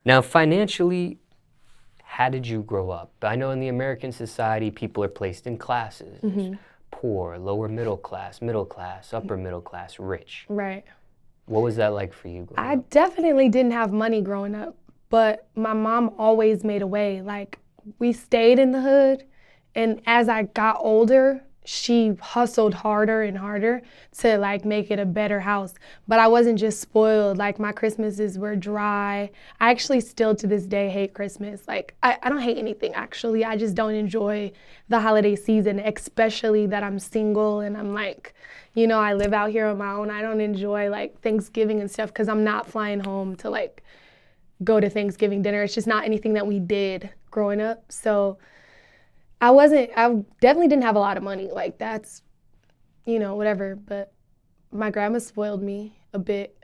Now, financially, how did you grow up? I know in the American society, people are placed in classes. Poor, lower middle class, upper middle class, rich. Right. What was that like for you growing I up? definitely didn't have money growing up, but my mom always made a way. Like, we stayed in the hood, and as I got older, she hustled harder and harder to like make it a better house. But I wasn't just spoiled. Like, my Christmases were dry. I actually still to this day hate Christmas. Like, I don't hate anything actually. I just don't enjoy the holiday season, especially that I'm single and I'm like, you know, I live out here on my own. I don't enjoy like Thanksgiving and stuff because I'm not flying home to like go to Thanksgiving dinner. It's just not anything that we did growing up. So I definitely didn't have a lot of money. Like, that's, you know, whatever. But my grandma spoiled me a bit.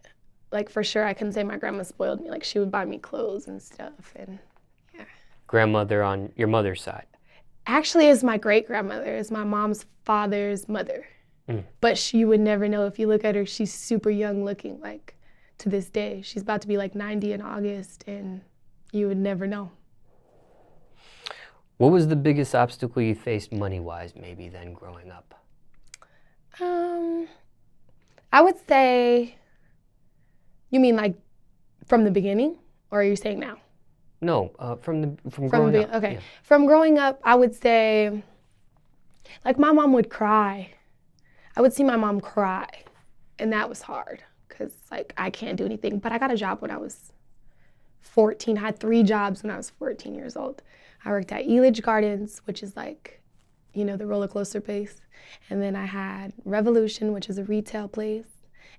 Like, for sure, I can say my grandma spoiled me. Like, she would buy me clothes and stuff. And yeah. Grandmother on your mother's side? Actually, it's my great-grandmother. It's my mom's father's mother. But you would never know. If you look at her, she's super young looking, like, to this day. She's about to be like 90 in August, and you would never know. What was the biggest obstacle you faced money-wise maybe then growing up? I would say, you mean like from the beginning, or are you saying now? No, from growing up. Okay. Yeah. From growing up, I would say, like, my mom would cry. I would see my mom cry, and that was hard because, like, I can't do anything. But I got a job when I was 14. I had 3 jobs when I was 14 years old. I worked at Elitch Gardens, which is like, you know, the roller coaster place. And then I had Revolution, which is a retail place.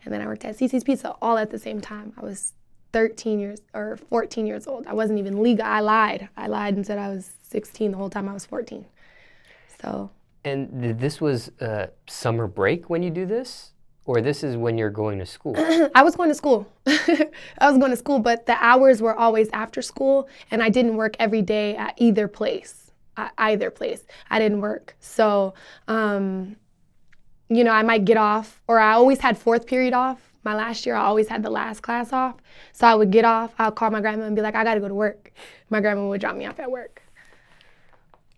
And then I worked at CC's Pizza all at the same time. I was 14 years old. I wasn't even legal. I lied and said I was 16 the whole time I was 14. So. And this was summer break when you do this? Or this is when you're going to school? I was going to school. But the hours were always after school, and I didn't work every day at either place. I didn't work. So, you know, I might get off, or I always had 4th period off. My last year, I always had the last class off. So I would get off, I'll call my grandma and be like, I gotta go to work. My grandma would drop me off at work.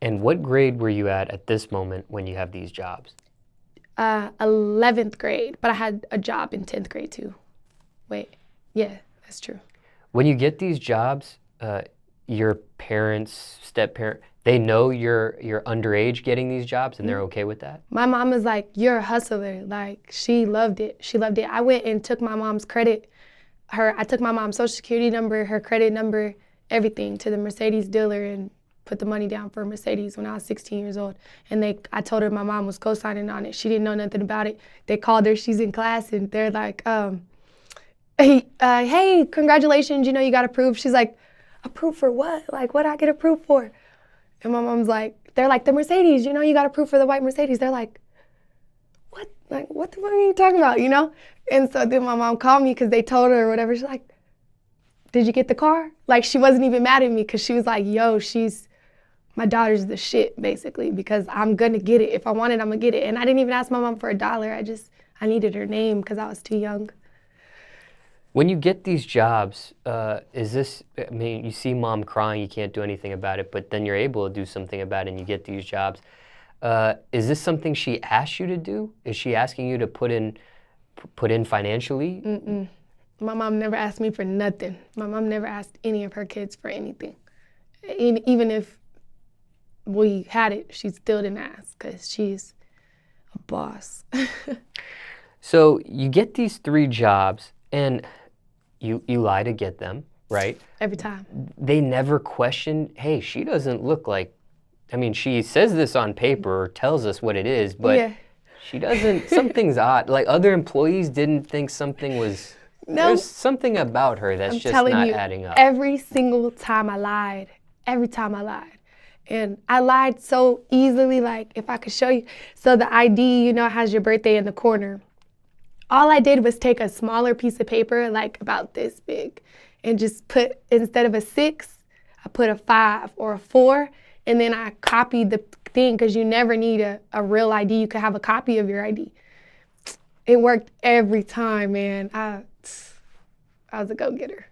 And what grade were you at this moment when you have these jobs? 11th grade, but I had a job in 10th grade too. Wait, yeah, that's true. When you get these jobs, your parents, step-parent, they know you're underage getting these jobs and they're okay with that? My mom is like, you're a hustler. Like, she loved it. I went and took my mom's credit. I took my mom's social security number, her credit number, everything to the Mercedes dealer and put the money down for a Mercedes when I was 16 years old. And I told her my mom was co-signing on it. She didn't know nothing about it. They called her, she's in class, and they're like, hey, congratulations, you know, you got approved. She's like, approved for what? Like, what I get approved for? And my mom's like, they're like, the Mercedes, you know, you got approved for the white Mercedes. They're like, what? Like, what the fuck are you talking about, you know? And so then my mom called me because they told her or whatever. She's like, did you get the car? Like, she wasn't even mad at me because she was like, yo, my daughter's the shit, basically, because I'm gonna get it. If I want it, I'm gonna get it. And I didn't even ask my mom for $1. I needed her name because I was too young. When you get these jobs, you see mom crying, you can't do anything about it, but then you're able to do something about it and you get these jobs. Is this something she asked you to do? Is she asking you to put in financially? Mm-mm. My mom never asked me for nothing. My mom never asked any of her kids for anything. Even if we had it, she still didn't ask because she's a boss. So you get these 3 jobs and you lie to get them, right? Every time. They never question, hey, she doesn't look like, I mean, she says this on paper or tells us what it is, but yeah. She doesn't, something's odd. Like, other employees didn't think something was, there's something about her that's just not adding up. Every single time I lied. And I lied so easily, like, if I could show you. So the ID, you know, has your birthday in the corner. All I did was take a smaller piece of paper, like about this big, and just put, instead of a 6, I put a 5 or a 4, and then I copied the thing, because you never need a real ID. You could have a copy of your ID. It worked every time, man. I was a go-getter.